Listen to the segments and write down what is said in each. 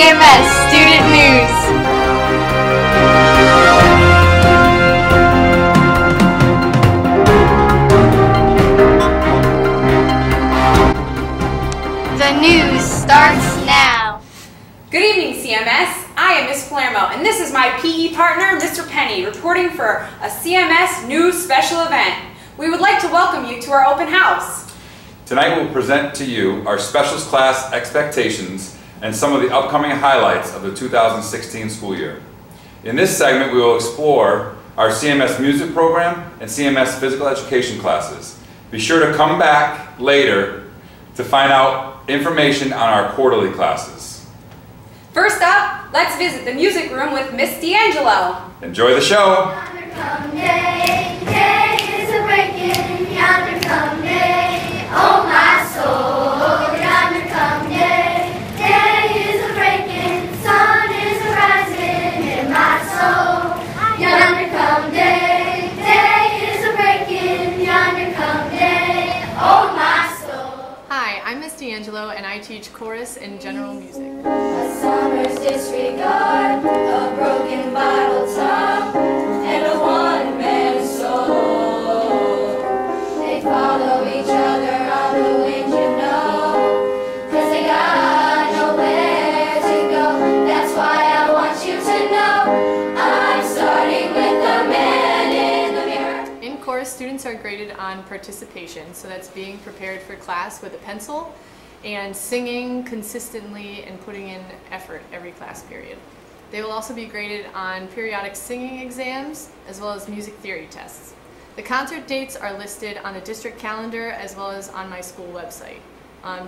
CMS Student News. The news starts now. Good evening, CMS. I am Miss Palermo, and this is my PE partner, Mr. Penny, reporting for a CMS News special event. We would like to welcome you to our open house. Tonight we'll present to you our specialist class expectations and some of the upcoming highlights of the 2016 school year. In this segment, we will explore our CMS music program and CMS physical education classes. Be sure to come back later to find out information on our quarterly classes. First up, let's visit the music room with Miss D'Angelo. Enjoy the show! Yonder come day, day is a breaking. Yonder come day, oh my soul. Yonder come day, day is a breaking. Sun is a rising in my soul. Yonder come day, day is a breaking. Yonder come day, oh my soul. Hi, I'm Miss D'Angelo and I teach chorus and general music. A summer's disregard, a broken bottle top, and a one-man soul. They follow each other on the wind, you know, 'cause they got nowhere to go. That's why I want you to know I'm starting with the man in the mirror. In chorus, students are graded on participation, so that's being prepared for class with a pencil and singing consistently and putting in effort every class period. They will also be graded on periodic singing exams as well as music theory tests. The concert dates are listed on the district calendar as well as on my school website.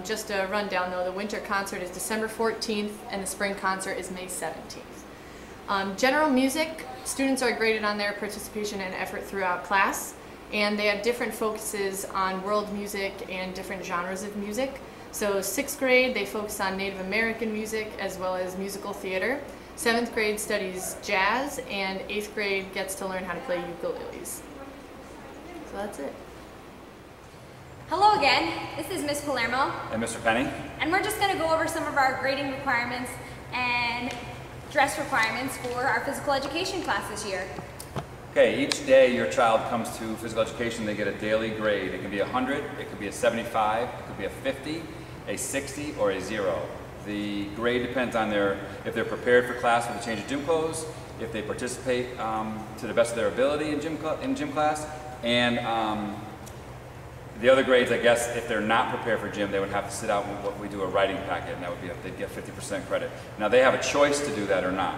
Just a rundown though, the winter concert is December 14th and the spring concert is May 17th. General music, students are graded on their participation and effort throughout class, and they have different focuses on world music and different genres of music. So 6th grade, they focus on Native American music as well as musical theater. 7th grade studies jazz, and 8th grade gets to learn how to play ukuleles. So that's it. Hello again, this is Miss Palermo, And Mr. Penny? and we're just going to go over some of our grading requirements and dress requirements for our physical education class this year. Okay, each day your child comes to physical education, they get a daily grade. It can be 100, it could be a 75, it could be a 50, a 60, or a 0. The grade depends on if they're prepared for class with a change of gym clothes, if they participate to the best of their ability in gym class, and the other grades, I guess, if they're not prepared for gym, they would have to sit out with what we do a writing packet, and that would be they'd get 50% credit. Now they have a choice to do that or not.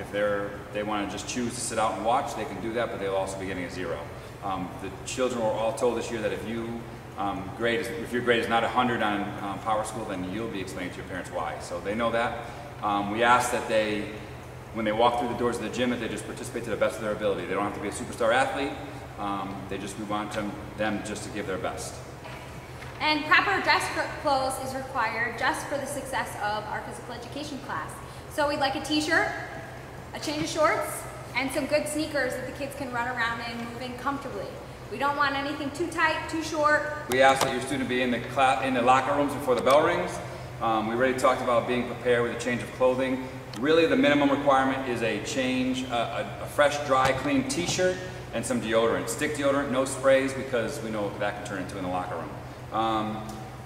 If they want to just choose to sit out and watch, they can do that, but they'll also be getting a 0. The children were all told this year that if your grade is not 100 on Power School, then you'll be explaining to your parents why. So they know that. We ask that when they walk through the doors of the gym, that they just participate to the best of their ability. They don't have to be a superstar athlete. We want them just to give their best. And proper dress clothes is required just for the success of our physical education class. So we'd like a t-shirt, a change of shorts, and some good sneakers that the kids can run around in moving comfortably. We don't want anything too tight, too short. We ask that your student be in the locker rooms before the bell rings. We already talked about being prepared with a change of clothing. Really, the minimum requirement is a fresh, dry, clean t-shirt and some deodorant. Stick deodorant, no sprays, because we know what that can turn into in the locker room.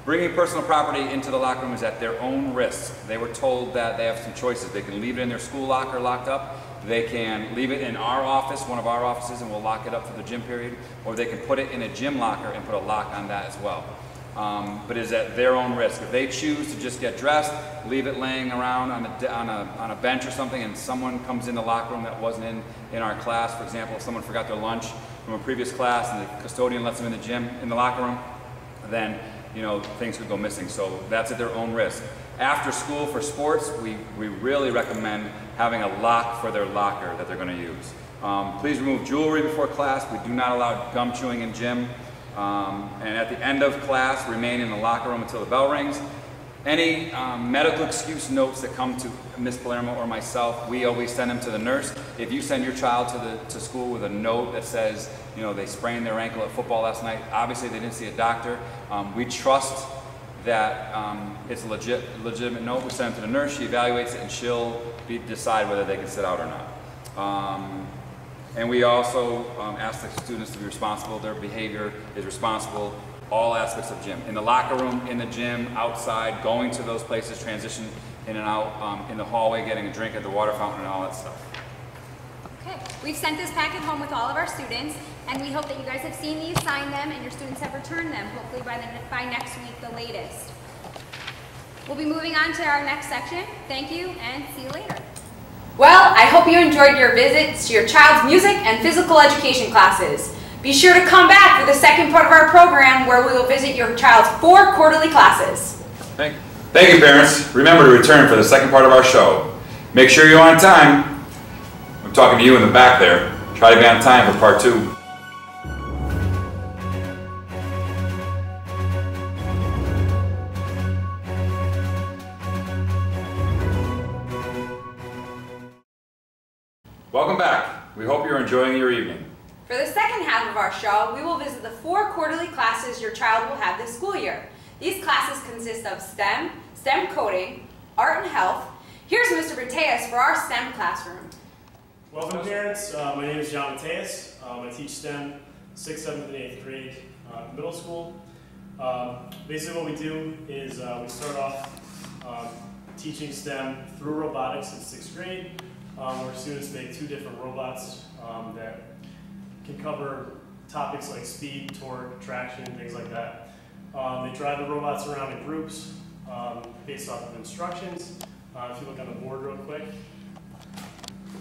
Bringing personal property into the locker room is at their own risk. They were told that they have some choices. They can leave it in their school locker locked up. They can leave it in our office, one of our offices, and we'll lock it up for the gym period. Or they can put it in a gym locker and put a lock on that as well. But it's at their own risk. If they choose to just get dressed, leave it laying around on a bench or something, and someone comes in the locker room that wasn't in our class, for example, if someone forgot their lunch from a previous class and the custodian lets them in the gym, in the locker room, then things could go missing. So that's at their own risk. After school for sports, we really recommend having a lock for their locker that they're going to use. Please remove jewelry before class. We do not allow gum chewing in gym. And at the end of class, remain in the locker room until the bell rings. Any medical excuse notes that come to Miss Palermo or myself, we always send them to the nurse. If you send your child to school with a note that says, they sprained their ankle at football last night, obviously they didn't see a doctor. We trust that it's a legitimate note. We send it to the nurse, she evaluates it, and she'll decide whether they can sit out or not. And we also ask the students to be responsible. Their behavior is responsible, all aspects of gym. In the locker room, in the gym, outside, going to those places, transition in and out, in the hallway, getting a drink at the water fountain and all that stuff. Okay, we've sent this packet home with all of our students, and we hope that you guys have seen these, signed them, and your students have returned them, hopefully by next week, the latest. We'll be moving on to our next section. Thank you, and see you later. Well, I hope you enjoyed your visits to your child's music and physical education classes. Be sure to come back for the second part of our program where we will visit your child's 4 quarterly classes. Thank you, parents. Remember to return for the second part of our show. Make sure you're on time. I'm talking to you in the back there. Try to be on time for part 2. Welcome back. We hope you're enjoying your evening. For the second half of our show, we will visit the 4 quarterly classes your child will have this school year. These classes consist of STEM, STEM coding, art and health. Here's Mr. Mateus for our STEM classroom. Welcome, parents. My name is John Mateus. I teach STEM 6th, 7th, and 8th grade middle school. Basically what we do is we start off teaching STEM through robotics in 6th grade, where students make 2 different robots that can cover topics like speed, torque, traction, things like that. They drive the robots around in groups based off of instructions. If you look on the board real quick,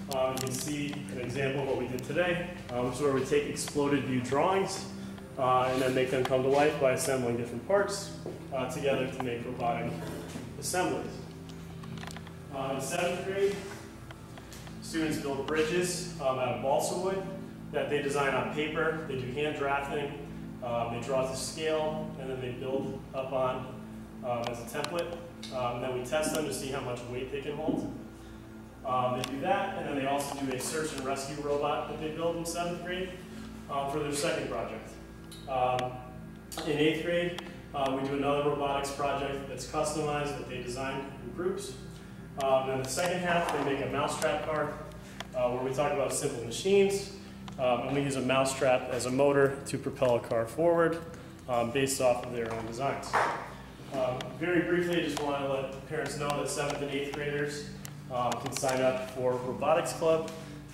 you can see an example of what we did today, which is where we take exploded view drawings and then make them come to life by assembling different parts together to make robotic assemblies. In 7th grade, students build bridges out of balsa wood that they design on paper. They do hand drafting, they draw to scale, and then they build up on as a template. And then we test them to see how much weight they can hold. They do that, and then they also do a search and rescue robot that they build in 7th grade for their second project. In 8th grade, we do another robotics project that's customized that they design in groups. In the second half, they make a mousetrap car where we talk about simple machines, and we use a mousetrap as a motor to propel a car forward based off of their own designs. Very briefly, I just want to let parents know that 7th and 8th graders can sign up for Robotics Club,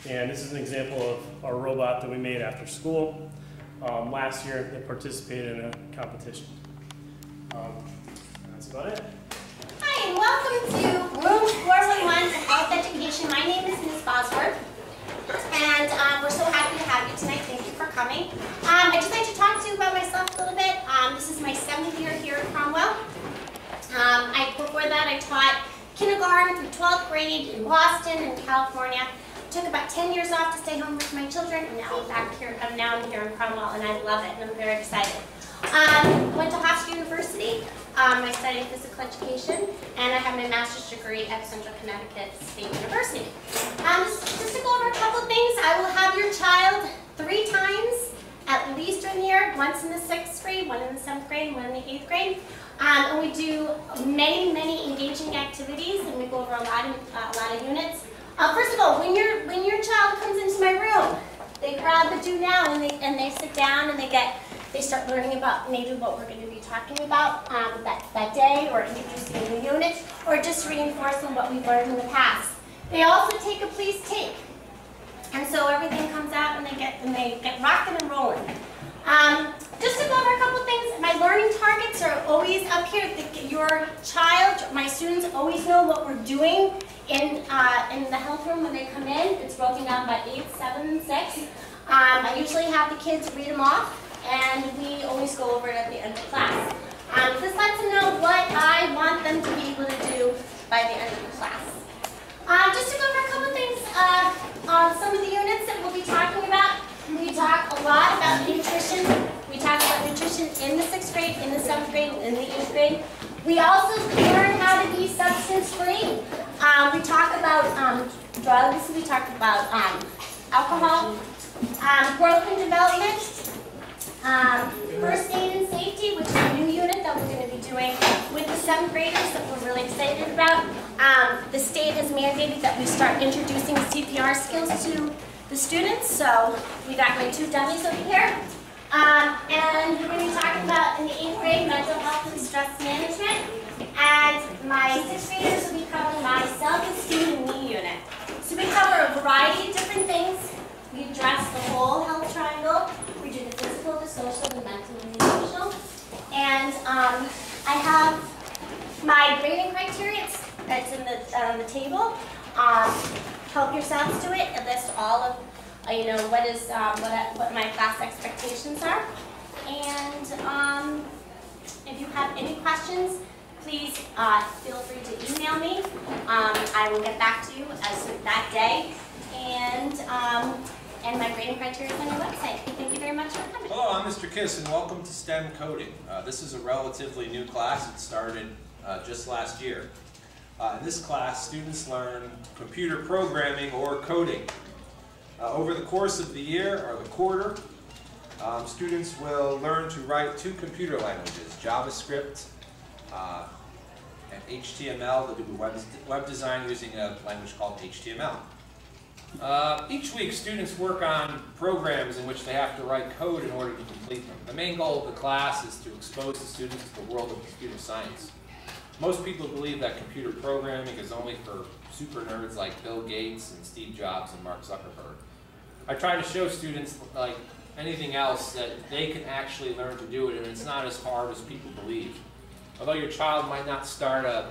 and this is an example of our robot that we made after school. Last year, they participated in a competition. That's about it. Hi, and welcome to Room 411 of Health Education. My name is Ms. Bosworth, and we're so happy to have you tonight. Thank you for coming. I'd just like to talk to you about myself a little bit. This is my 7th year here at Cromwell. Before that, I taught kindergarten through 12th grade in Boston and California. Took about 10 years off to stay home with my children, and now I'm back here. I'm here in Cromwell, and I love it, and I'm very excited. Went to Hofstra University. I studied physical education, and I have my master's degree at Central Connecticut State University. Just to go over a couple of things, I will have your child 3 times at least during the year, once in the 6th grade, one in the 7th grade, and one in the 8th grade. And we do many, many engaging activities, and we go over a lot of units. First of all, when your child comes into my room, they grab the do now and they sit down and they start learning about maybe what we're going to be talking about that day, or introducing a new unit, or just reinforcing what we've learned in the past. They also take a please take, and so everything comes out and they get rocking and rolling. Just to go over a couple things, my learning targets are always up here. Your child, my students, always know what we're doing in the health room when they come in. It's broken down by 8, 7, and 6. I usually have the kids read them off, and we always go over it at the end of class. This lets them know what I want them to be able to do by the end of the class. Just to go over a couple things on some of the units that we'll be talking about. We talk a lot about nutrition. We talk about nutrition in the 6th grade, in the 7th grade, and in the 8th grade. We also learn how to be substance-free. We talk about drugs. We talk about alcohol, growth and development, first aid and safety, which is a new unit that we're going to be doing 7th graders that we're really excited about. The state has mandated that we start introducing CPR skills to the students, so we got my 2 dummies over here. And we're going to be talking about, in the 8th grade, mental health and stress management. And my 6th graders will be covering my self-esteem and me unit. So we cover a variety of different things. We address the whole health triangle. We do the physical, the social, the mental, and the emotional. And I have my grading criteria. That's in the table. Help yourselves to it. It lists all of what my class expectations are. And if you have any questions, please feel free to email me. I will get back to you as of that day. And my grading criteria is on your website. Thank you very much for coming. Hello, I'm Mr. Kiss, and welcome to STEM Coding. This is a relatively new class. It started just last year. In this class, students learn computer programming or coding. Over the course of the year, or the quarter, students will learn to write 2 computer languages, JavaScript and HTML. They'll do web design using a language called HTML. Each week, students work on programs in which they have to write code in order to complete them. The main goal of the class is to expose the students to the world of computer science. Most people believe that computer programming is only for super nerds like Bill Gates and Steve Jobs and Mark Zuckerberg. I try to show students, like anything else, that they can actually learn to do it, and it's not as hard as people believe. Although your child might not start a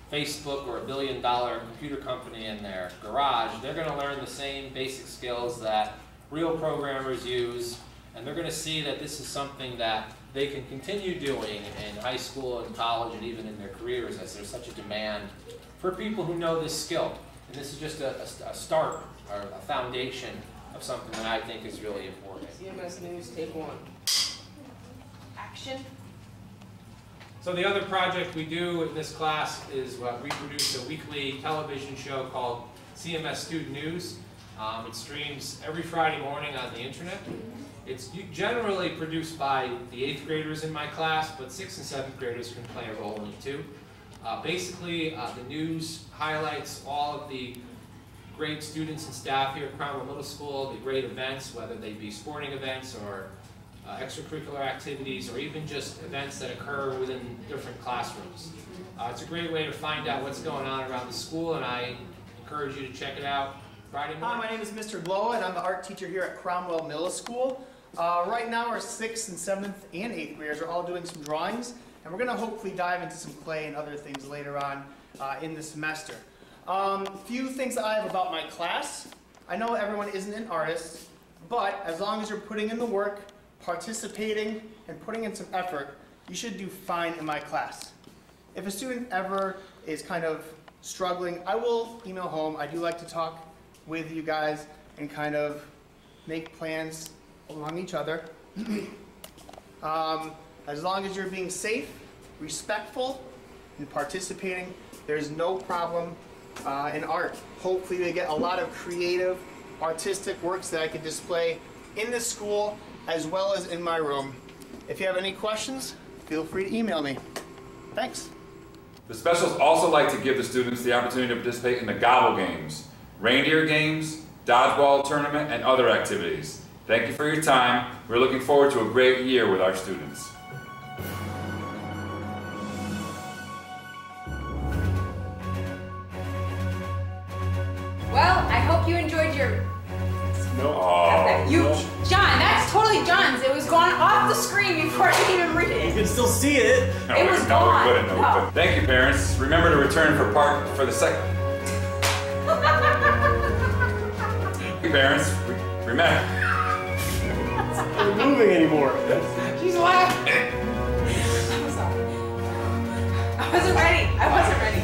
Facebook or $1 billion computer company in their garage, they're going to learn the same basic skills that real programmers use, and they're going to see that this is something that they can continue doing in high school and college and even in their careers, as there's such a demand for people who know this skill. And this is just a start or a foundation of something that I think is really important. CMS News, take 1. Action. So the other project we do in this class is we produce a weekly television show called CMS Student News. It streams every Friday morning on the internet. It's generally produced by the 8th graders in my class, but 6th and 7th graders can play a role in it too. Basically, the news highlights all of the great students and staff here at Cromwell Middle School, the great events, whether they be sporting events or extracurricular activities, or even just events that occur within different classrooms. It's a great way to find out what's going on around the school, and I encourage you to check it out Friday morning. Hi, my name is Mr. Glow, and I'm the art teacher here at Cromwell Middle School. Right now, our 6th and 7th and 8th graders are all doing some drawings, and we're going to hopefully dive into some clay and other things later on in the semester. Few things that I have about my class. I know everyone isn't an artist, but as long as you're putting in the work, participating, and putting in some effort, you should do fine in my class. If a student ever is kind of struggling, I will email home. I do like to talk with you guys and kind of make plans along each other. As long as you're being safe, respectful, and participating, there's no problem in art. Hopefully we get a lot of creative, artistic works that I can display in the school as well as in my room. If you have any questions, feel free to email me. Thanks. The specials also like to give the students the opportunity to participate in the gobble games, reindeer games, dodgeball tournament, and other activities. Thank you for your time. We're looking forward to a great year with our students. Well, I hope you enjoyed your... John, that's totally John's. It was gone off the screen before I could even read it. You can still see it. No, It was gone. we couldn't. No. Thank you, parents. Remember to return for the second. Thank you, parents. Remember. We're not moving anymore. She's laughing. I'm sorry. I wasn't ready.